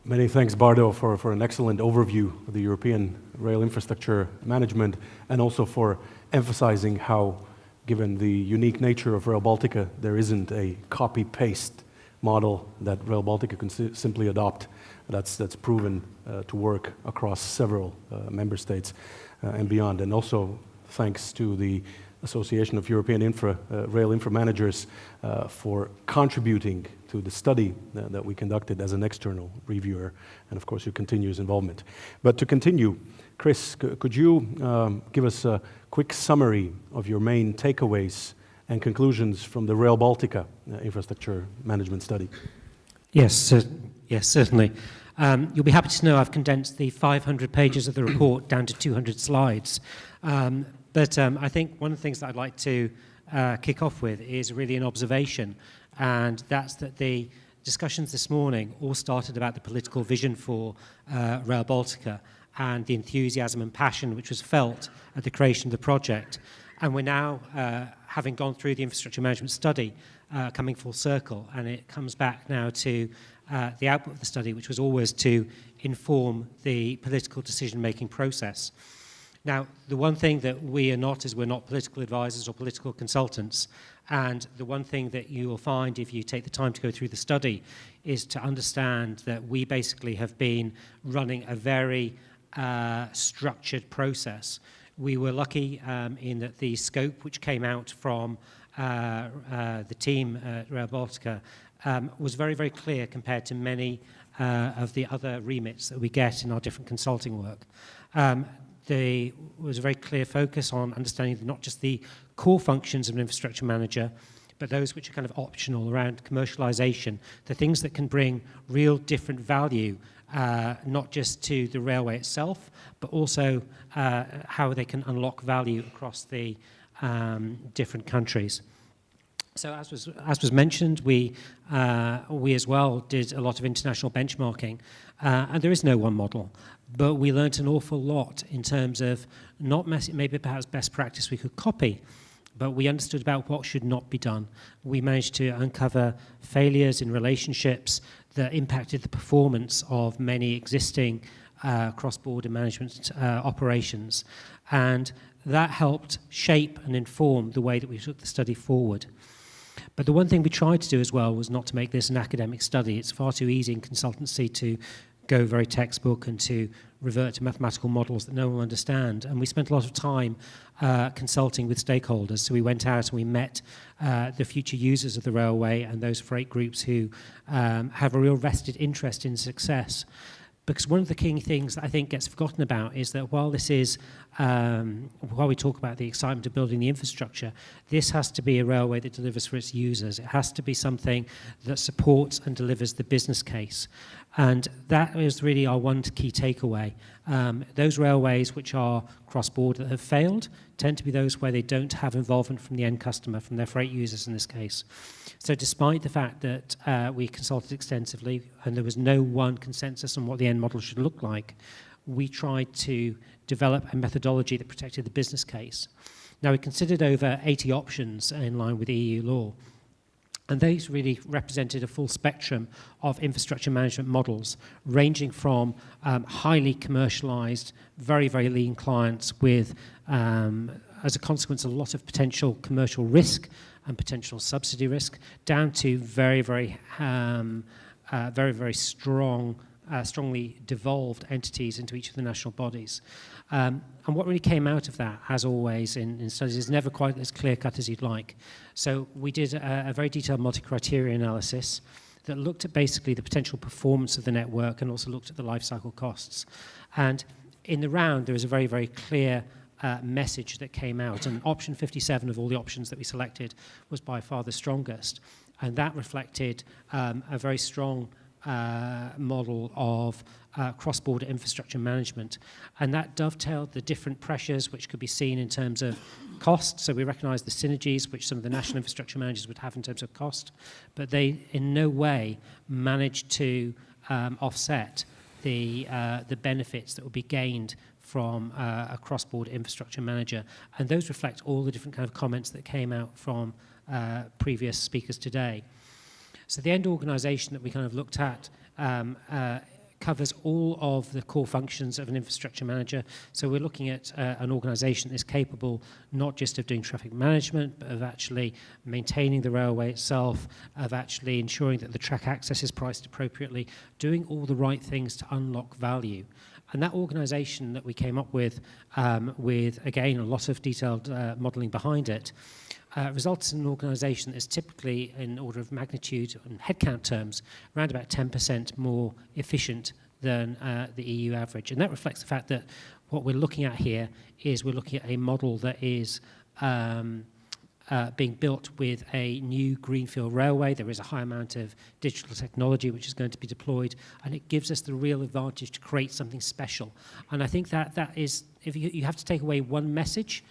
Many thanks, Bardo, for an excellent overview of the European rail infrastructure management, and also for emphasizing how, given the unique nature of Rail Baltica, there isn't a copy-paste model that Rail Baltica can simply adopt. That's proven to work across several member states and beyond. And also thanks to the Association of European Rail Infra Managers for contributing to the study that we conducted as an external reviewer, and of course your continuous involvement. But to continue, Chris, could you give us a quick summary of your main takeaways and conclusions from the Rail Baltica infrastructure management study? Yes, certainly. You'll be happy to know I've condensed the 500 pages of the report down to 200 slides. But I think one of the things that I'd like to kick off with is really an observation, and that's that the discussions this morning all started about the political vision for Rail Baltica and the enthusiasm and passion which was felt at the creation of the project. And we're now, having gone through the infrastructure management study, coming full circle, and it comes back now to the output of the study, which was always to inform the political decision-making process. Now, the one thing that we are not is we're not political advisors or political consultants, and the one thing that you will find if you take the time to go through the study is to understand that we basically have been running a very structured process. We were lucky in that the scope which came out from the team at Rail Baltica was very, very clear compared to many of the other remits that we get in our different consulting work. There was a very clear focus on understanding not just the core functions of an infrastructure manager, but those which are kind of optional around commercialization, the things that can bring real different value, not just to the railway itself, but also how they can unlock value across the different countries. So as was mentioned, we as well did a lot of international benchmarking, and there is no one model, but we learnt an awful lot in terms of not maybe perhaps best practice we could copy, but we understood about what should not be done. We managed to uncover failures in relationships that impacted the performance of many existing cross-border management operations, and that helped shape and inform the way that we took the study forward. But the one thing we tried to do as well was not to make this an academic study. It's far too easy in consultancy to go very textbook and to revert to mathematical models that no one will understand. And we spent a lot of time consulting with stakeholders. So we went out and we met the future users of the railway and those freight groups who have a real vested interest in success. Because one of the key things that I think gets forgotten about is that while this is, while we talk about the excitement of building the infrastructure, this has to be a railway that delivers for its users. It has to be something that supports and delivers the business case. And that is really our one key takeaway. Those railways which are cross-border that have failed tend to be those where they don't have involvement from the end customer, from their freight users in this case. So despite the fact that we consulted extensively and there was no one consensus on what the end model should look like, we tried to develop a methodology that protected the business case. Now, we considered over 80 options in line with EU law, and these really represented a full spectrum of infrastructure management models, ranging from highly commercialized, very, very lean clients with, as a consequence, a lot of potential commercial risk and potential subsidy risk, down to very, very, very strongly devolved entities into each of the national bodies. And what really came out of that, as always in studies, is never quite as clear-cut as you'd like. So we did a very detailed multi-criteria analysis that looked at basically the potential performance of the network and also looked at the life cycle costs. And in the round, there was a very, very clear message that came out, and option 57 of all the options that we selected was by far the strongest, and that reflected a very strong model of cross-border infrastructure management, and that dovetailed the different pressures which could be seen in terms of cost. So we recognised the synergies which some of the national infrastructure managers would have in terms of cost, but they in no way managed to offset the benefits that would be gained from a cross-border infrastructure manager. And those reflect all the different kind of comments that came out from previous speakers today. So the end organisation that we kind of looked at covers all of the core functions of an infrastructure manager. So we're looking at an organisation that is capable not just of doing traffic management, but of actually maintaining the railway itself, of actually ensuring that the track access is priced appropriately, doing all the right things to unlock value. And that organisation that we came up with again, a lot of detailed modelling behind it, results in an organisation that is typically, in order of magnitude in headcount terms, around about 10% more efficient than the EU average. And that reflects the fact that what we're looking at here is we're looking at a model that is being built with a new greenfield railway. There is a high amount of digital technology which is going to be deployed, and it gives us the real advantage to create something special. And I think that is, if you have to take away one message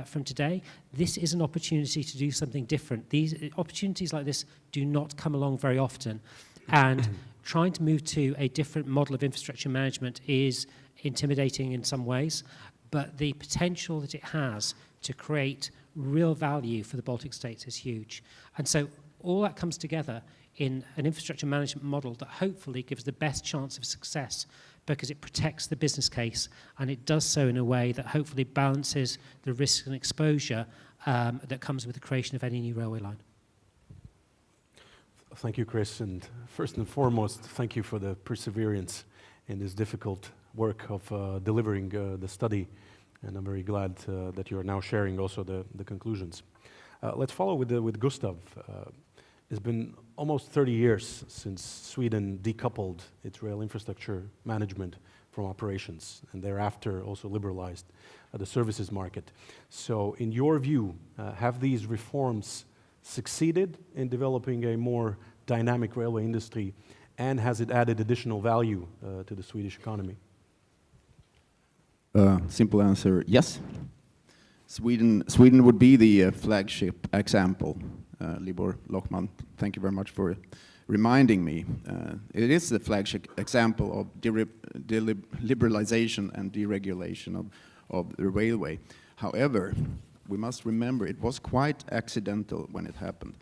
from today, this is an opportunity to do something different. These opportunities like this do not come along very often, and trying to move to a different model of infrastructure management is intimidating in some ways, but the potential that it has to create real value for the Baltic states is huge. And so all that comes together in an infrastructure management model that hopefully gives the best chance of success, because it protects the business case, and it does so in a way that hopefully balances the risk and exposure that comes with the creation of any new railway line. Thank you, Chris, and first and foremost, thank you for the perseverance in this difficult work of delivering the study, and I'm very glad that you are now sharing also the conclusions. Let's follow with Gustav. It's been almost 30 years since Sweden decoupled its rail infrastructure management from operations, and thereafter also liberalized the services market. So in your view, have these reforms succeeded in developing a more dynamic railway industry, and has it added additional value to the Swedish economy? Simple answer, yes. Sweden would be the flagship example. Libor Lochman, thank you very much for reminding me. It is the flagship example of liberalization and deregulation of the railway. However, we must remember it was quite accidental when it happened.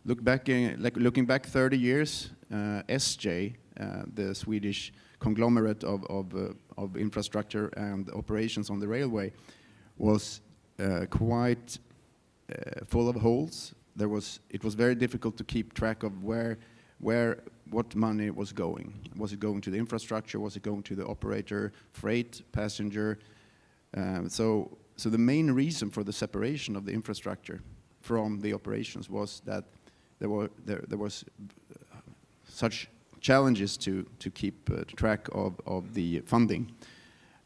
Looking back 30 years, SJ, the Swedish conglomerate of infrastructure and operations on the railway, was quite full of holes. It was very difficult to keep track of what money was going. Was it going to the infrastructure? Was it going to the operator, freight, passenger? So the main reason for the separation of the infrastructure from the operations was that there was such challenges to keep track of the funding.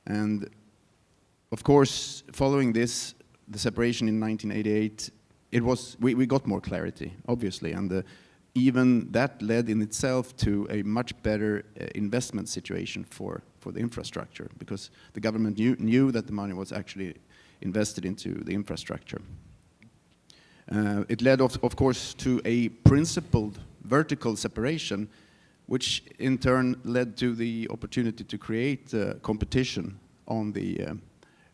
And of course, following this, the separation in 1988, we got more clarity, obviously, and even that led in itself to a much better investment situation for the infrastructure, because the government knew that the money was actually invested into the infrastructure. It led, of course, to a principled vertical separation, which in turn led to the opportunity to create competition on the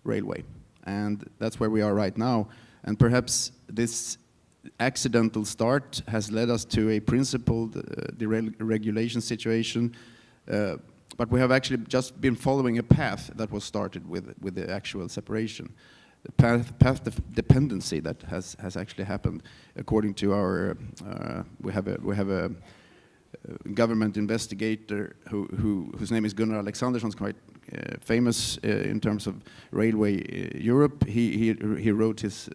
railway. And that's where we are right now. And perhaps this accidental start has led us to a principled deregulation situation. But we have actually just been following a path that was started with the actual separation. The path dependency that has actually happened, according to our, we have a government investigator whose name is Gunnar Alexandersson, quite famous in terms of railway Europe. He wrote his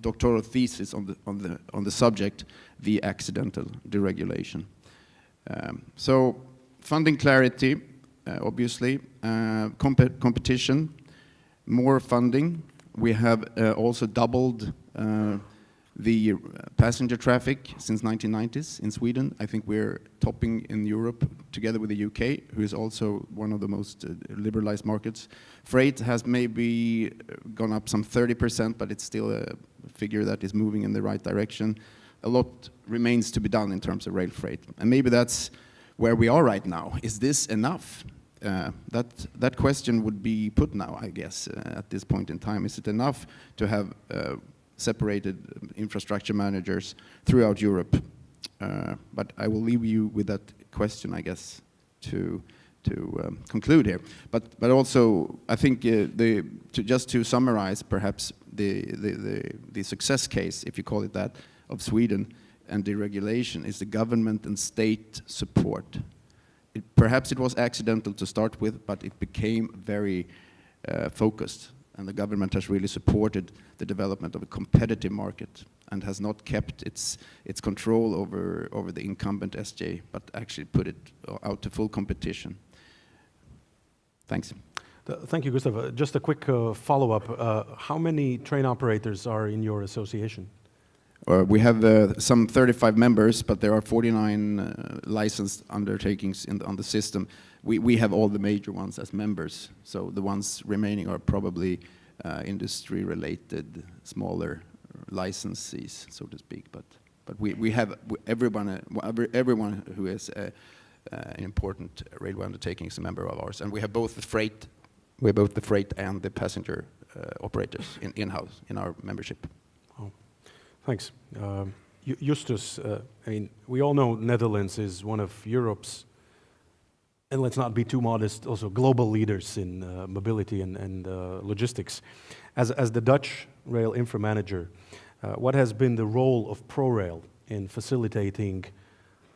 doctoral thesis on the subject, the accidental deregulation. So funding clarity, obviously, competition, more funding. We have also doubled the passenger traffic since 1990s in Sweden. I think we're topping in Europe together with the UK, who is also one of the most liberalized markets. Freight has maybe gone up some 30%, but it's still a figure that is moving in the right direction. A lot remains to be done in terms of rail freight. And maybe that's where we are right now. Is this enough? That question would be put now, I guess, at this point in time. Is it enough to have separated infrastructure managers throughout Europe? But I will leave you with that question, I guess, to conclude here. But also, I think just to summarize, perhaps the success case, if you call it that, of Sweden and deregulation is the government and state support. Perhaps it was accidental to start with, but it became very focused, and the government has really supported the development of a competitive market and has not kept its control over the incumbent SJ, but actually put it out to full competition. Thanks. Thank you, Gustav. Just a quick follow-up. How many train operators are in your association? We have some 35 members, but there are 49 licensed undertakings on the system. We have all the major ones as members, so the ones remaining are probably industry-related, smaller licensees, so to speak. But we have everyone who is an important railway undertaking is a member of ours, and we have both the freight, and the passenger operators in-house in our membership. Oh, thanks, Justus. I mean, we all know Netherlands is one of Europe's, and let's not be too modest, also global leaders in mobility and logistics. As the Dutch rail infra manager, what has been the role of ProRail in facilitating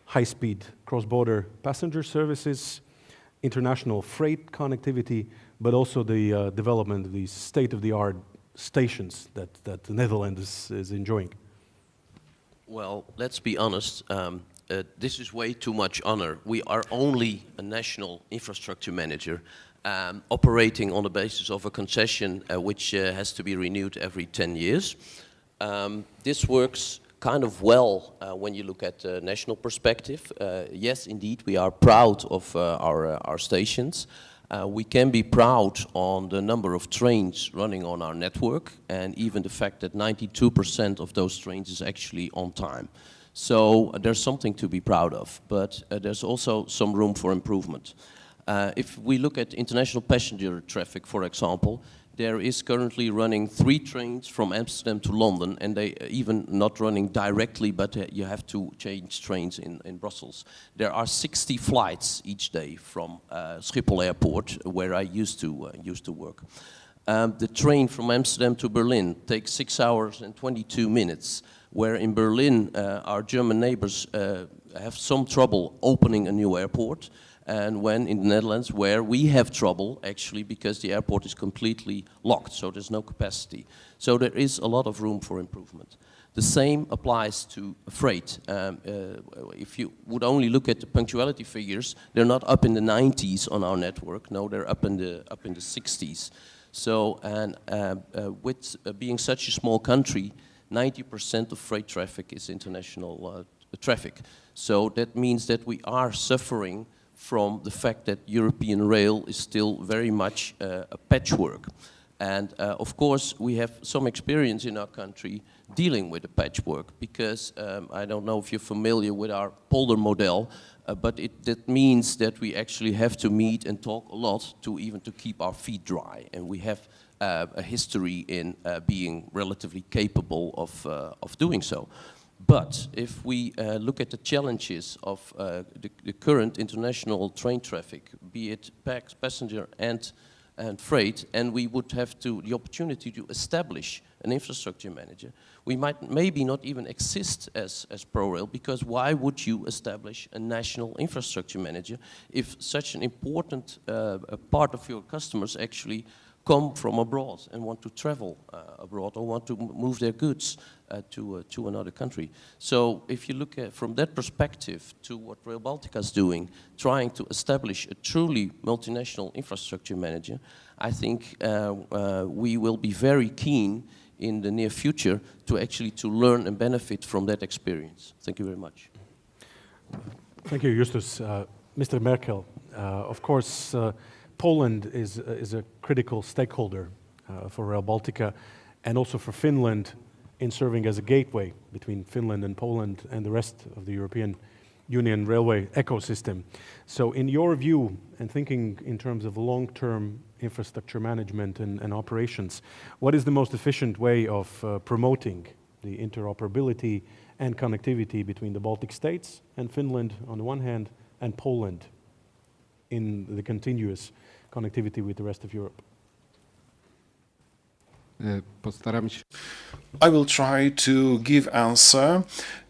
high-speed cross-border passenger services, international freight connectivity, but also the development of these state-of-the-art stations that the Netherlands is enjoying? Well, let's be honest. This is way too much honor. We are only a national infrastructure manager operating on the basis of a concession which has to be renewed every 10 years. This works kind of well when you look at the national perspective. Yes, indeed, we are proud of our stations. We can be proud on the number of trains running on our network, and even the fact that 92% of those trains is actually on time. So there's something to be proud of, but there's also some room for improvement. If we look at international passenger traffic, for example, there is currently running 3 trains from Amsterdam to London, and they even not running directly, but you have to change trains in Brussels. There are 60 flights each day from Schiphol Airport, where I used to work. The train from Amsterdam to Berlin takes 6 hours and 22 minutes, where in Berlin our German neighbors have some trouble opening a new airport. And when in the Netherlands, where we have trouble actually because the airport is completely locked, so there's no capacity. So there is a lot of room for improvement. The same applies to freight. If you would only look at the punctuality figures, they're not up in the 90s on our network. No, they're up in the 60s. So, and with being such a small country, 90% of freight traffic is international traffic. So that means that we are suffering from the fact that European rail is still very much a patchwork. And of course, we have some experience in our country dealing with the patchwork, because I don't know if you're familiar with our polder model, but that means that we actually have to meet and talk a lot to keep our feet dry. And we have a history in being relatively capable of doing so. But if we look at the challenges of the current international train traffic, be it passenger and freight, and we would have the opportunity to establish an infrastructure manager, we might maybe not even exist as ProRail, because why would you establish a national infrastructure manager if such an important part of your customers actually come from abroad and want to travel abroad or want to move their goods to another country. So if you look at from that perspective to what Rail Baltica is doing, trying to establish a truly multinational infrastructure manager, I think we will be very keen in the near future to learn and benefit from that experience. Thank you very much. Thank you, Justus. Mr. Merkel, of course, Poland is a critical stakeholder for Rail Baltica, and also for Finland in serving as a gateway between Finland and Poland and the rest of the European Union railway ecosystem. So in your view, and thinking in terms of long-term infrastructure management and operations, what is the most efficient way of promoting the interoperability and connectivity between the Baltic States and Finland on the one hand, and Poland in the continuous connectivity with the rest of Europe? Postaram się. I will try to give answer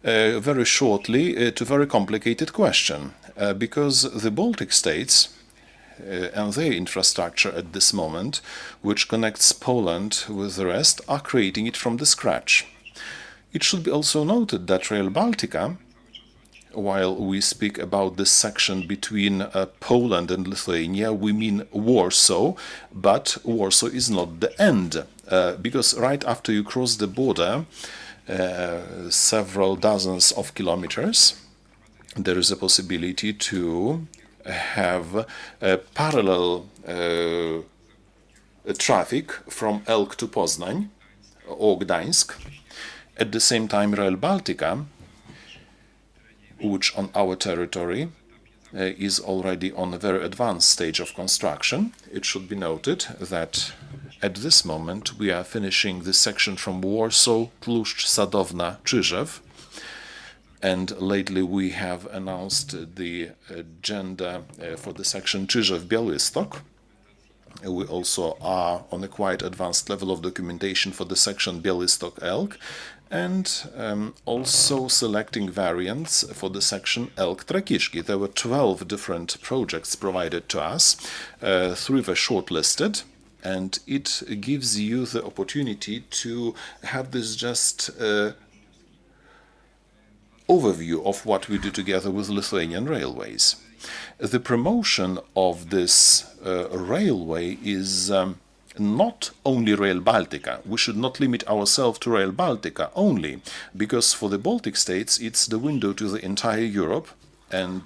very shortly to a very complicated question, because the Baltic States and their infrastructure at this moment, which connects Poland with the rest, are creating it from the scratch. It should be also noted that Rail Baltica, while we speak about this section between Poland and Lithuania, we mean Warsaw, but Warsaw is not the end, because right after you cross the border, several dozens of kilometers, there is a possibility to have parallel traffic from Elk to Poznań or Gdańsk. At the same time, Rail Baltica, which on our territory is already on a very advanced stage of construction. It should be noted that at this moment we are finishing the section from Warsaw, Tłuszcz, Sadowna, Czyżew, and lately we have announced the agenda for the section Czyżew-Białystok. We also are on a quite advanced level of documentation for the section Białystok-Elk, and also selecting variants for the section Elk-Trakiszki. There were 12 different projects provided to us. 3 were shortlisted, and it gives you the opportunity to have this just overview of what we do together with Lithuanian Railways. The promotion of this railway is not only Rail Baltica. We should not limit ourselves to Rail Baltica only, because for the Baltic States it's the window to the entire Europe, and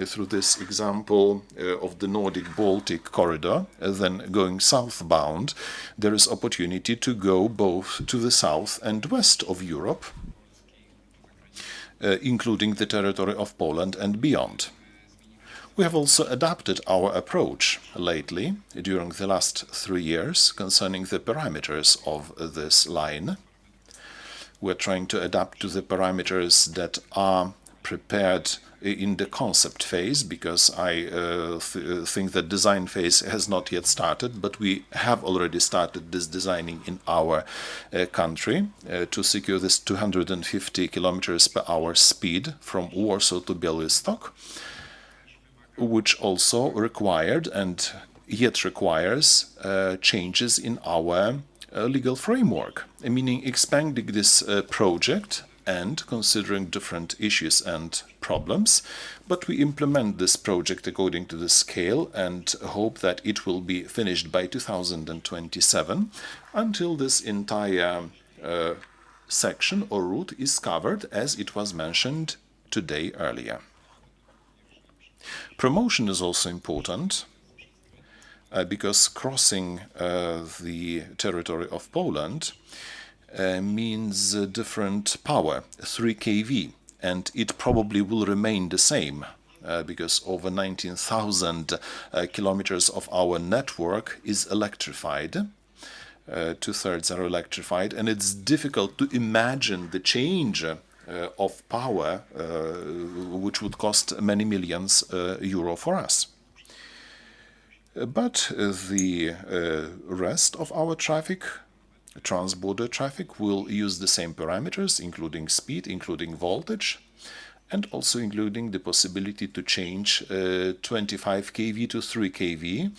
through this example of the Nordic-Baltic corridor, then going southbound, there is opportunity to go both to the south and west of Europe, including the territory of Poland and beyond. We have also adapted our approach lately, during the last 3 years, concerning the parameters of this line. We're trying to adapt to the parameters that are prepared in the concept phase, because I think that design phase has not yet started, but we have already started this designing in our country to secure this 250 kilometers per hour speed from Warsaw to Białystok, which also required and yet requires changes in our legal framework, meaning expanding this project and considering different issues and problems. But we implement this project according to the scale and hope that it will be finished by 2027, until this entire section or route is covered, as it was mentioned today earlier. Promotion is also important because crossing the territory of Poland means different power, 3 kV, and it probably will remain the same because over 19,000 kilometers of our network is electrified. 2/3 are electrified, and it's difficult to imagine the change of power, which would cost many millions euro for us. But the rest of our traffic, transborder traffic, will use the same parameters, including speed, including voltage, and also including the possibility to change 25 kV to 3 kV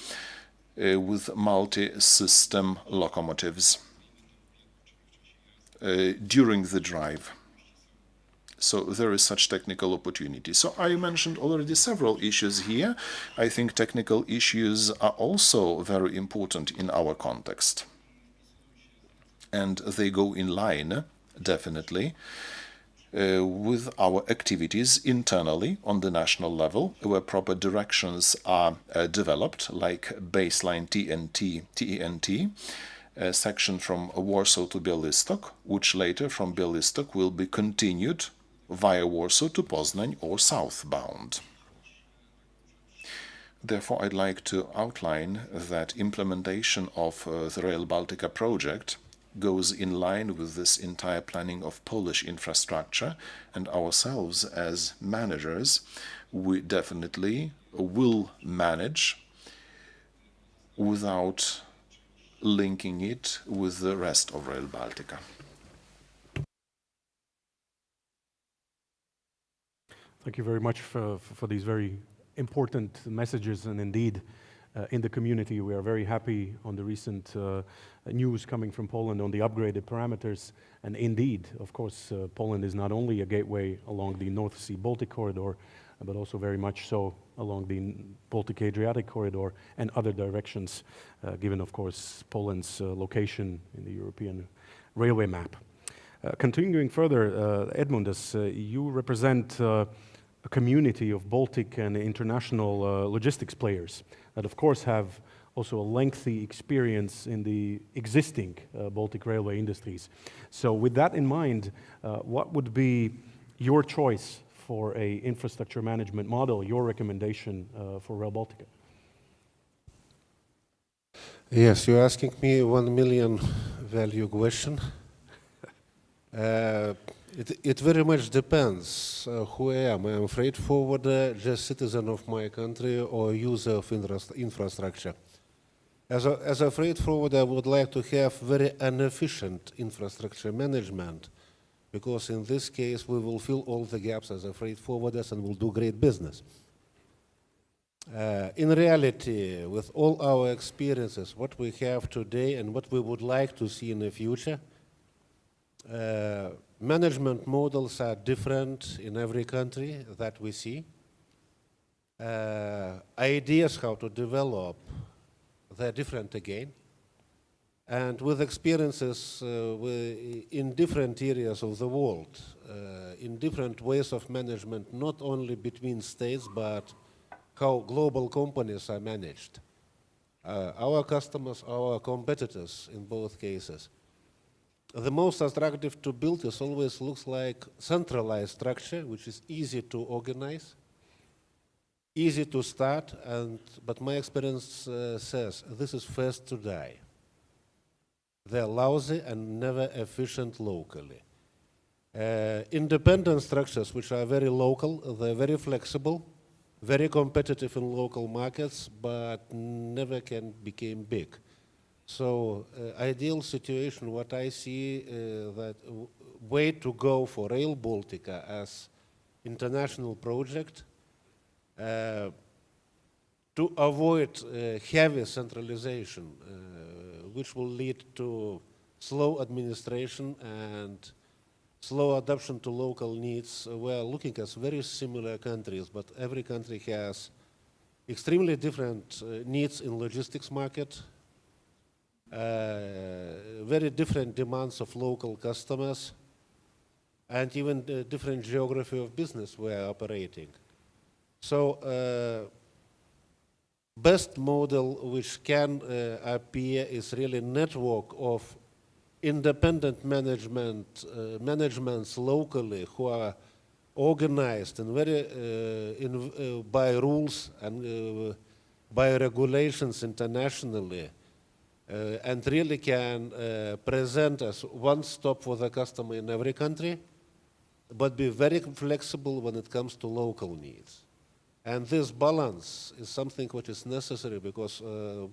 with multi-system locomotives during the drive. So there is such technical opportunity. So I mentioned already several issues here. I think technical issues are also very important in our context. And they go in line, definitely, with our activities internally on the national level, where proper directions are developed, like baseline TENT, a section from Warsaw to Białystok, which later from Białystok will be continued via Warsaw to Poznań or southbound. Therefore, I'd like to outline that implementation of the Rail Baltica project goes in line with this entire planning of Polish infrastructure, and ourselves as managers, we definitely will manage without linking it with the rest of Rail Baltica. Thank you very much for these very important messages, and indeed, in the community, we are very happy on the recent news coming from Poland on the upgraded parameters. And indeed, of course, Poland is not only a gateway along the North Sea Baltic corridor, but also very much so along the Baltic Adriatic corridor and other directions, given, of course, Poland's location in the European railway map. Continuing further, Edmundas, you represent a community of Baltic and international logistics players that, of course, have also a lengthy experience in the existing Baltic railway industries. So with that in mind, what would be your choice for a infrastructure management model, your recommendation for Rail Baltica? Yes, you're asking me 1 million value question. It very much depends who I am. I am a freight forwarder, just citizen of my country, or user of infrastructure. As a freight forwarder, I would like to have very inefficient infrastructure management, because in this case, we will fill all the gaps as a freight forwarders and will do great business. In reality, with all our experiences, what we have today and what we would like to see in the future, management models are different in every country that we see. Ideas how to develop, they're different again. And with experiences in different areas of the world, in different ways of management, not only between states, but how global companies are managed. Our customers, our competitors in both cases. The most attractive to build is always looks like centralized structure, which is easy to organize, easy to start, but my experience says this is first to die. They're lousy and never efficient locally. Independent structures, which are very local, they're very flexible, very competitive in local markets, but never can become big. So ideal situation, what I see, that way to go for Rail Baltica as international project, to avoid heavy centralization, which will lead to slow administration and slow adaptation to local needs. We're looking at very similar countries, but every country has extremely different needs in logistics market, very different demands of local customers, and even the different geography of business we are operating. So best model which can appear is really network of independent managements locally who are organized and very by rules and by regulations internationally, and really can present as one stop for the customer in every country, but be very flexible when it comes to local needs. And this balance is something which is necessary because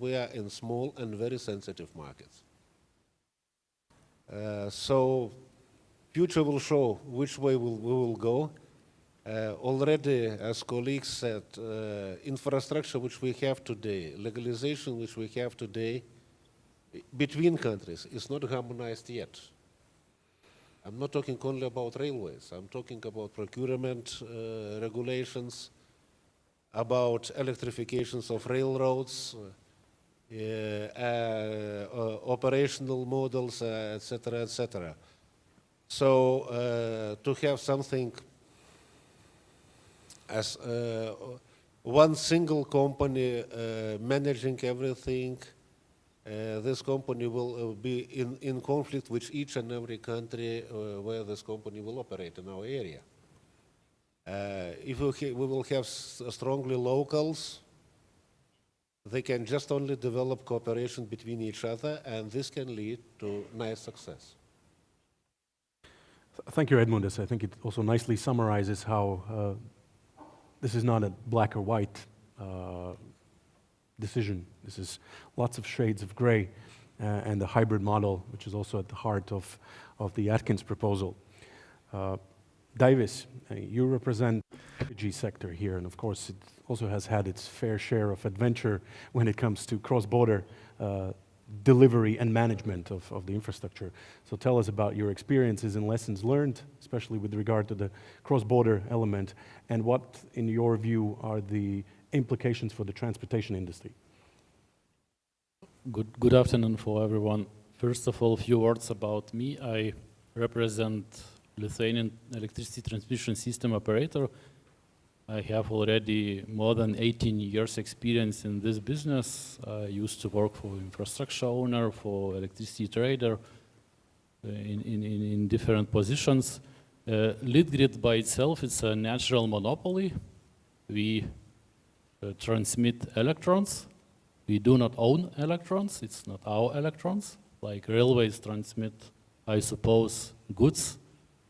we are in small and very sensitive markets. So future will show which way we will go. Already, as colleagues said, infrastructure which we have today, legalization which we have today, between countries is not harmonized yet. I'm not talking only about railways. I'm talking about procurement regulations, about electrifications of railroads, operational models, etc., etc. So to have something as one single company managing everything, this company will be in conflict with each and every country where this company will operate in our area. If we will have strongly locals, They can just only develop cooperation between each other, and this can lead to nice success. Thank you, Edmundas. I think it also nicely summarizes how this is not a black or white decision. This is lots of shades of gray and the hybrid model, which is also at the heart of the Atkins proposal. Daivis, you represent the RPG sector here, and of course it also has had its fair share of adventure when it comes to cross-border delivery and management of the infrastructure. So tell us about your experiences and lessons learned, especially with regard to the cross-border element, and what, in your view, are the implications for the transportation industry? Good afternoon for everyone. First of all, a few words about me. I represent Lithuanian electricity transmission system operator. I have already more than 18 years experience in this business. I used to work for infrastructure owner, for electricity trader in different positions. Litgrid by itself is a natural monopoly. We transmit electrons. We do not own electrons. It's not our electrons. Like railways transmit, I suppose, goods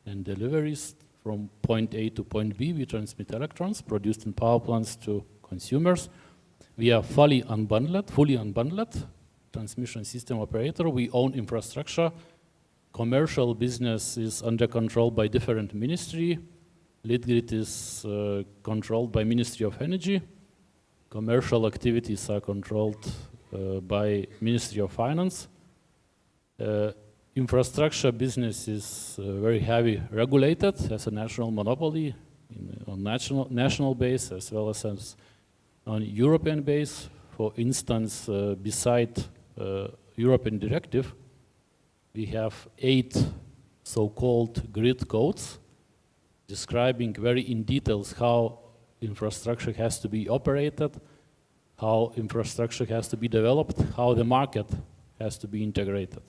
and deliveries from point A to point B. We transmit electrons produced in power plants to consumers. We are fully unbundled transmission system operator. We own infrastructure. Commercial business is under control by different ministry. Litgrid is controlled by Ministry of Energy. Commercial activities are controlled by Ministry of Finance. Infrastructure business is very heavily regulated as a national monopoly on national base as well as on European base. For instance, beside European directive, we have 8 so-called grid codes describing very in details how infrastructure has to be operated, how infrastructure has to be developed, how the market has to be integrated.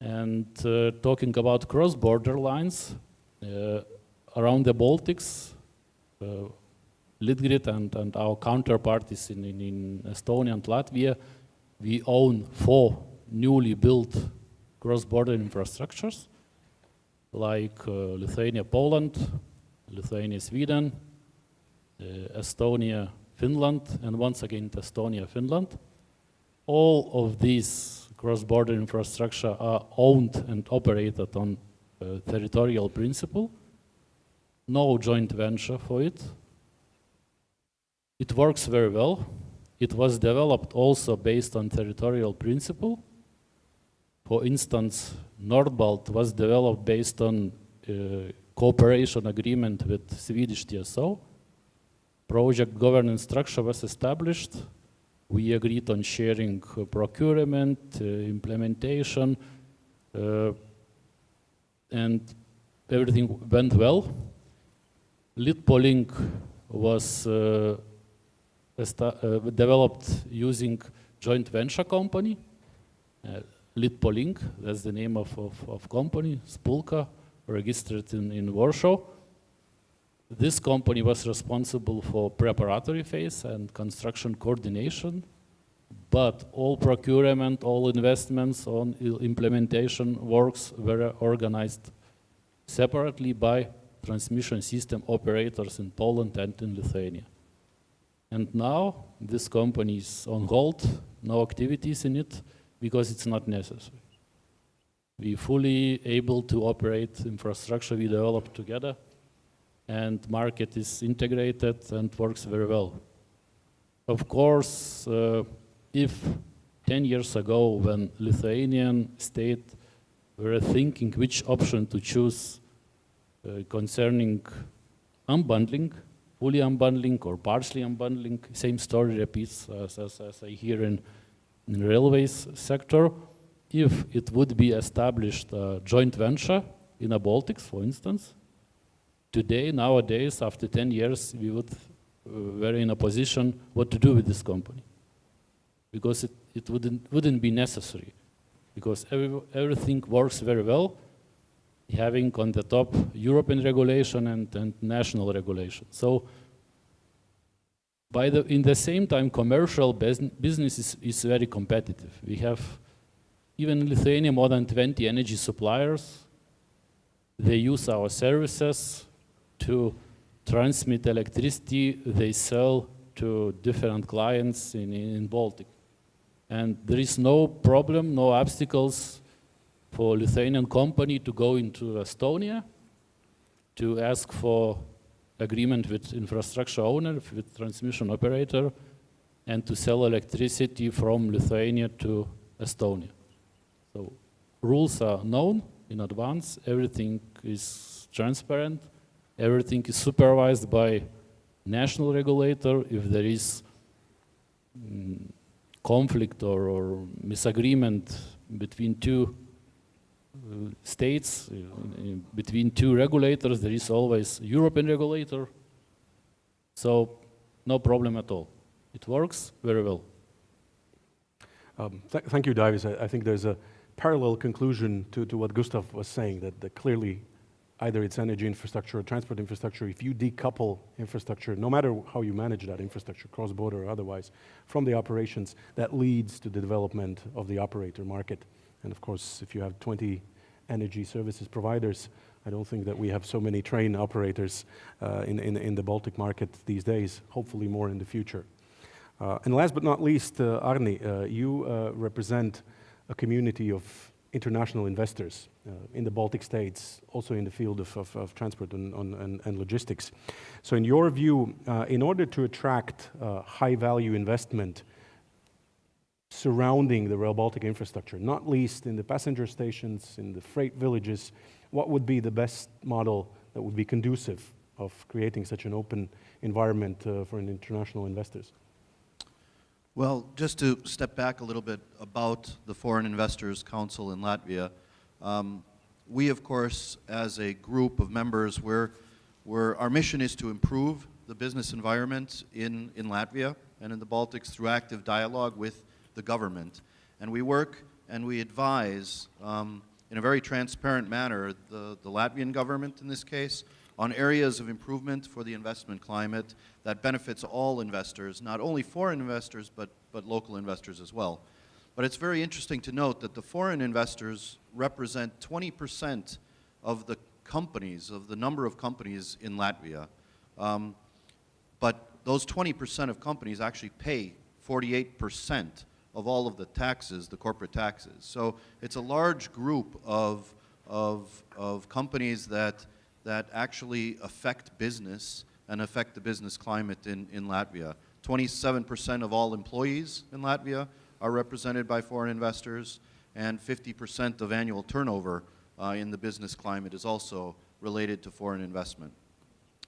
And talking about cross-border lines, around the Baltics, Litgrid and our counterparties in Estonia and Latvia, we own 4 newly built cross-border infrastructures, like Lithuania, Poland, Lithuania, Sweden, Estonia, Finland, and once again Estonia, Finland. All of these cross-border infrastructure are owned and operated on territorial principle. No joint venture for it. It works very well. It was developed also based on territorial principle. For instance, Nordbalt was developed based on cooperation agreement with Swedish TSO. Project governance structure was established. We agreed on sharing procurement, implementation, and everything went well. Litpoliink was developed using joint venture company. Litpoliink, that's the name of company, Spulka, registered in Warsaw. This company was responsible for preparatory phase and construction coordination, but all procurement, all investments, all implementation works were organized separately by transmission system operators in Poland and in Lithuania. And now this company is on hold, no activities in it, because it's not necessary. We fully able to operate infrastructure we developed together, and market is integrated and works very well. Of course, if 10 years ago, when Lithuanian state were thinking which option to choose concerning unbundling, fully unbundling or partially unbundling, same story repeats as I hear in railways sector. If it would be established a joint venture in the Baltics, for instance, today, nowadays, after 10 years, we would were in a position what to do with this company, because it wouldn't be necessary, because everything works very well, having on the top European regulation and national regulation. So in the same time, commercial business is very competitive. We have, even in Lithuania, more than 20 energy suppliers. They use our services to transmit electricity they sell to different clients in Baltic. And there is no problem, no obstacles for Lithuanian company to go into Estonia, to ask for agreement with infrastructure owner, with transmission operator, and to sell electricity from Lithuania to Estonia. So rules are known in advance, everything is transparent, everything is supervised by national regulator. If there is conflict or misagreement between two states, between two regulators, there is always European regulator. So no problem at all. It works very well. Thank you, Davis. I think there's a parallel conclusion to what Gustav was saying, that clearly either it's energy infrastructure or transport infrastructure, if you decouple infrastructure, no matter how you manage that infrastructure, cross-border or otherwise, from the operations, that leads to the development of the operator market. And of course, if you have 20 energy services providers, I don't think that we have so many train operators in the Baltic market these days, hopefully more in the future. And last but not least, Arni, you represent a community of international investors in the Baltic States, also in the field of transport and logistics. So in your view, in order to attract high-value investment surrounding the Rail Baltica infrastructure, not least in the passenger stations, in the freight villages, what would be the best model that would be conducive of creating such an open environment for international investors? Well, just to step back a little bit about the Foreign Investors Council in Latvia, we, of course, as a group of members, our mission is to improve the business environment in Latvia and in the Baltics through active dialogue with the government. And we work and we advise in a very transparent manner the Latvian government, in this case, on areas of improvement for the investment climate that benefits all investors, not only foreign investors, but local investors as well. But it's very interesting to note that the foreign investors represent 20% of the companies, of the number of companies in Latvia. But those 20% of companies actually pay 48% of all of the taxes, the corporate taxes. So it's a large group of companies that actually affect business and affect the business climate in Latvia. 27% of all employees in Latvia are represented by foreign investors, and 50% of annual turnover in the business climate is also related to foreign investment.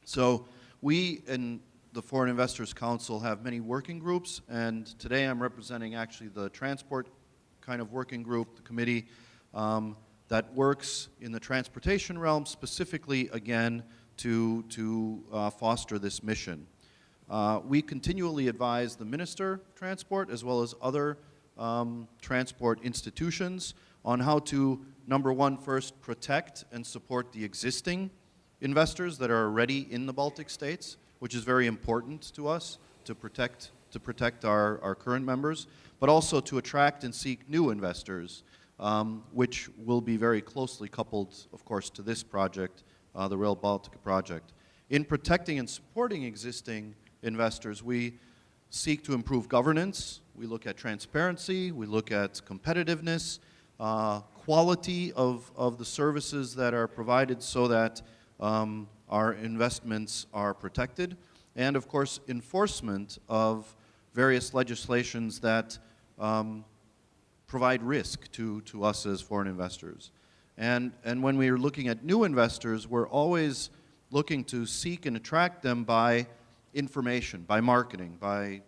So we in the Foreign Investors Council have many working groups, and today I'm representing actually the transport kind of working group, the committee, that works in the transportation realm specifically, again, to foster this mission. We continually advise the Minister of Transport as well as other transport institutions on how to, number one, first protect and support the existing investors that are already in the Baltic States, which is very important to us to protect our current members, but also to attract and seek new investors, which will be very closely coupled, of course, to this project, the Rail Baltica project. In protecting and supporting existing investors, we seek to improve governance, we look at transparency, we look at competitiveness, quality of the services that are provided so that our investments are protected, and of course enforcement of various legislations that provide risk to us as foreign investors. And when we are looking at new investors, we're always looking to seek and attract them by information, by marketing, by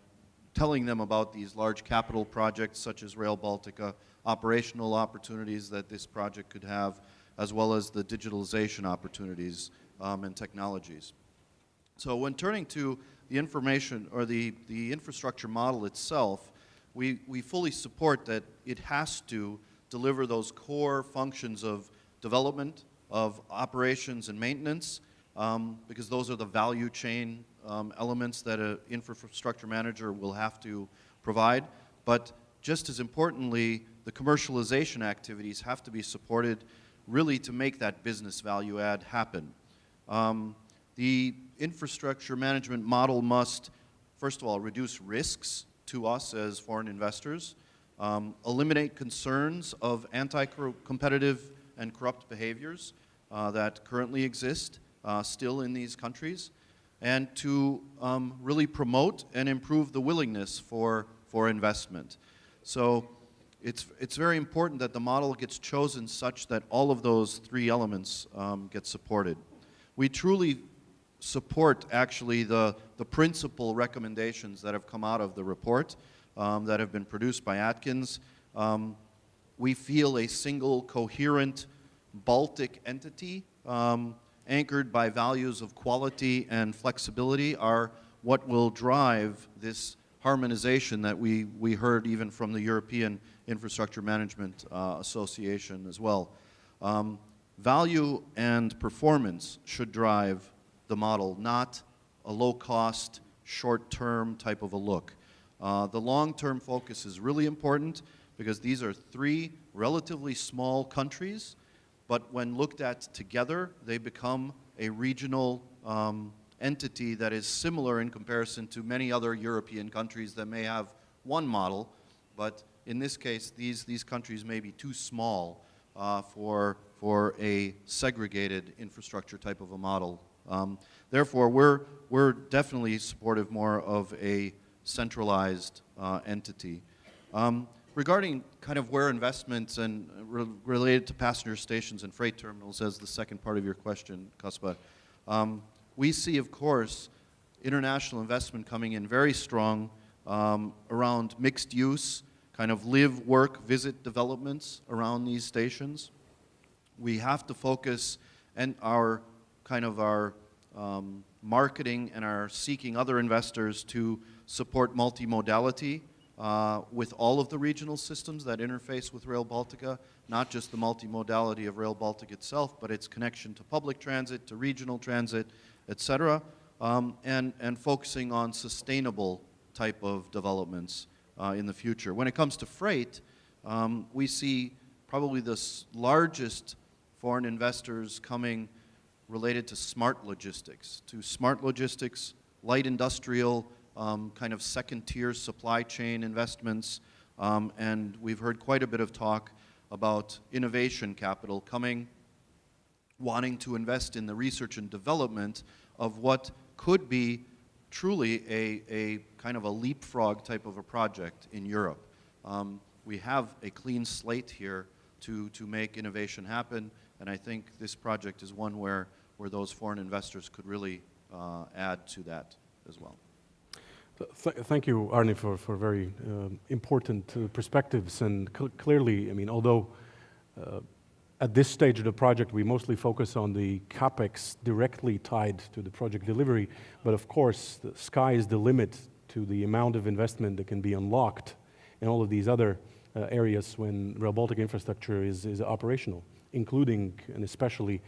telling them about these large capital projects such as Rail Baltica, operational opportunities that this project could have, as well as the digitalization opportunities and technologies. So when turning to the information or the infrastructure model itself, we fully support that it has to deliver those core functions of development, of operations and maintenance, because those are the value chain elements that an infrastructure manager will have to provide, but just as importantly, the commercialization activities have to be supported really to make that business value add happen. The infrastructure management model must, first of all, reduce risks to us as foreign investors, eliminate concerns of anti-competitive and corrupt behaviors that currently exist still in these countries, and to really promote and improve the willingness for investment. So it's very important that the model gets chosen such that all of those three elements get supported. We truly support actually the principal recommendations that have come out of the report that have been produced by Atkins. We feel a single coherent Baltic entity anchored by values of quality and flexibility are what will drive this harmonization that we heard even from the European Infrastructure Management Association as well. Value and performance should drive the model, not a low-cost, short-term type of a look. The long-term focus is really important because these are three relatively small countries, but when looked at together, they become a regional entity that is similar in comparison to many other European countries that may have one model, but in this case, these countries may be too small for a segregated infrastructure type of a model. Therefore, we're definitely supportive more of a centralized entity. Regarding kind of where investments and related to passenger stations and freight terminals as the second part of your question, Kaspar, we see, of course, international investment coming in very strong around mixed use, kind of live, work, visit developments around these stations. We have to focus and our marketing and our seeking other investors to support multimodality with all of the regional systems that interface with Rail Baltica, not just the multimodality of Rail Baltica itself, but its connection to public transit, to regional transit, etc., and focusing on sustainable type of developments in the future. When it comes to freight, we see probably the largest foreign investors coming related to smart logistics, light industrial, kind of second-tier supply chain investments, and we've heard quite a bit of talk about innovation capital coming, wanting to invest in the research and development of what could be truly a kind of a leapfrog type of a project in Europe. We have a clean slate here to make innovation happen, and I think this project is one where those foreign investors could really add to that as well. Thank you, Arne, for very important perspectives. And clearly, I mean, although at this stage of the project we mostly focus on the capex directly tied to the project delivery, but of course the sky is the limit to the amount of investment that can be unlocked in all of these other areas when Rail Baltica infrastructure is operational, including and especially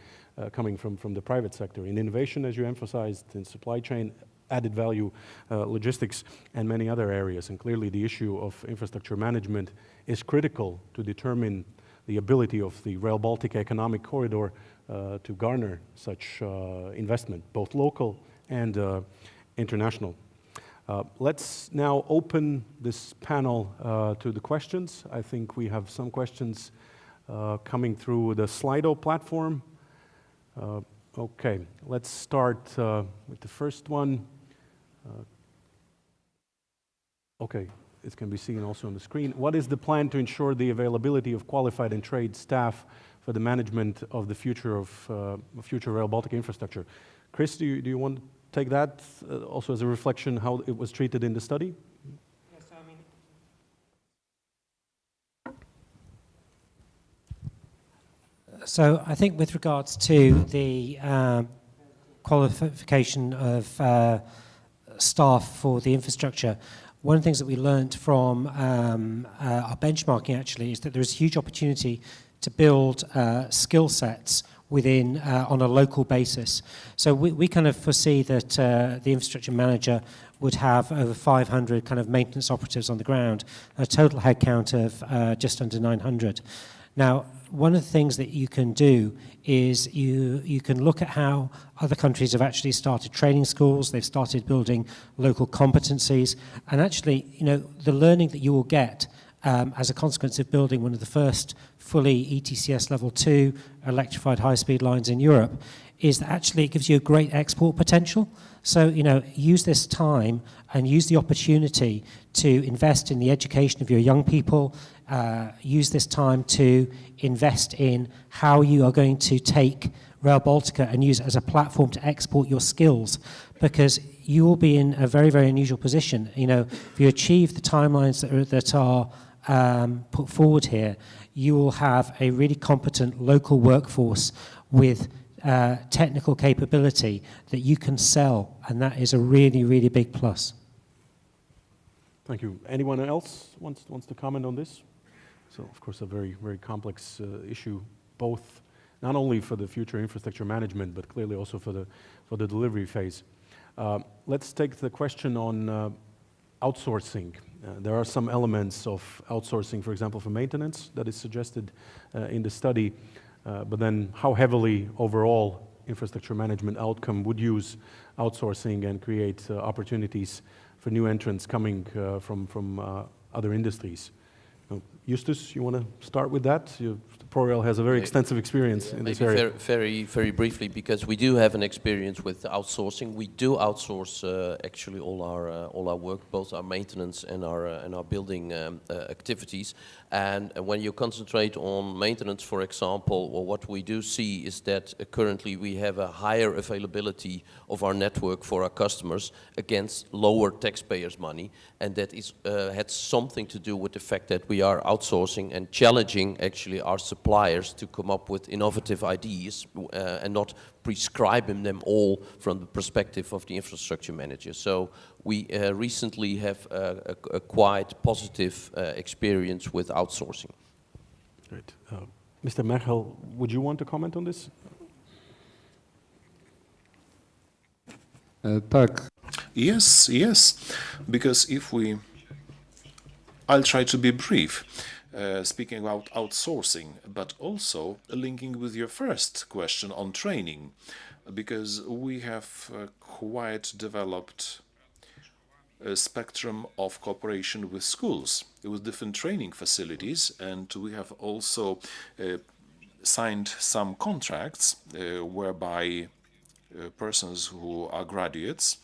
coming from the private sector in innovation, as you emphasized, in supply chain, added value, logistics, and many other areas. And clearly the issue of infrastructure management is critical to determine the ability of the Rail Baltica economic corridor to garner such investment, both local and international. Let's now open this panel to the questions. I think we have some questions coming through the Slido platform. Okay, let's start with the first one. Okay, it can be seen also on the screen. What is the plan to ensure the availability of qualified and trained staff for the management of the future of future Rail Baltica infrastructure? Chris, do you want to take that also as a reflection how it was treated in the study? Yes, I mean. So I think with regards to the qualification of staff for the infrastructure, one of the things that we learned from our benchmarking actually is that there is a huge opportunity to build skill sets within on a local basis. So we kind of foresee that the infrastructure manager would have over 500 kind of maintenance operatives on the ground, a total headcount of just under 900. Now, one of the things that you can do is you can look at how other countries have actually started training schools, they've started building local competencies, and actually, you know, the learning that you will get as a consequence of building one of the first fully ETCS level 2 electrified high-speed lines in Europe is that actually it gives you a great export potential. So, you know, use this time and use the opportunity to invest in the education of your young people, use this time to invest in how you are going to take Rail Baltica and use it as a platform to export your skills, because you will be in a very, very unusual position. You know, if you achieve the timelines that are put forward here, you will have a really competent local workforce with technical capability that you can sell, and that is a really, really big plus. Thank you. Anyone else wants to comment on this? So, of course, a very, very complex issue, both not only for the future infrastructure management, but clearly also for the delivery phase. Let's take the question on outsourcing. There are some elements of outsourcing, for example, for maintenance that is suggested in the study, but then how heavily overall infrastructure management outcome would use outsourcing and create opportunities for new entrants coming from other industries. Justus, you want to start with that? ProRail has a very extensive experience in this area. Very, very briefly, because we do have an experience with outsourcing. We do outsource actually all our work, both our maintenance and our building activities. And when you concentrate on maintenance, for example, well, what we do see is that currently we have a higher availability of our network for our customers against lower taxpayers' money, and that is had something to do with the fact that we are outsourcing and challenging actually our suppliers to come up with innovative ideas and not prescribing them all from the perspective of the infrastructure manager. So we recently have a quite positive experience with outsourcing. Great. Mr. Mergel, would you want to comment on this? Yes, because I'll try to be brief, speaking about outsourcing, but also linking with your first question on training, because we have quite developed a spectrum of cooperation with schools, with different training facilities, and we have also signed some contracts whereby persons who are graduates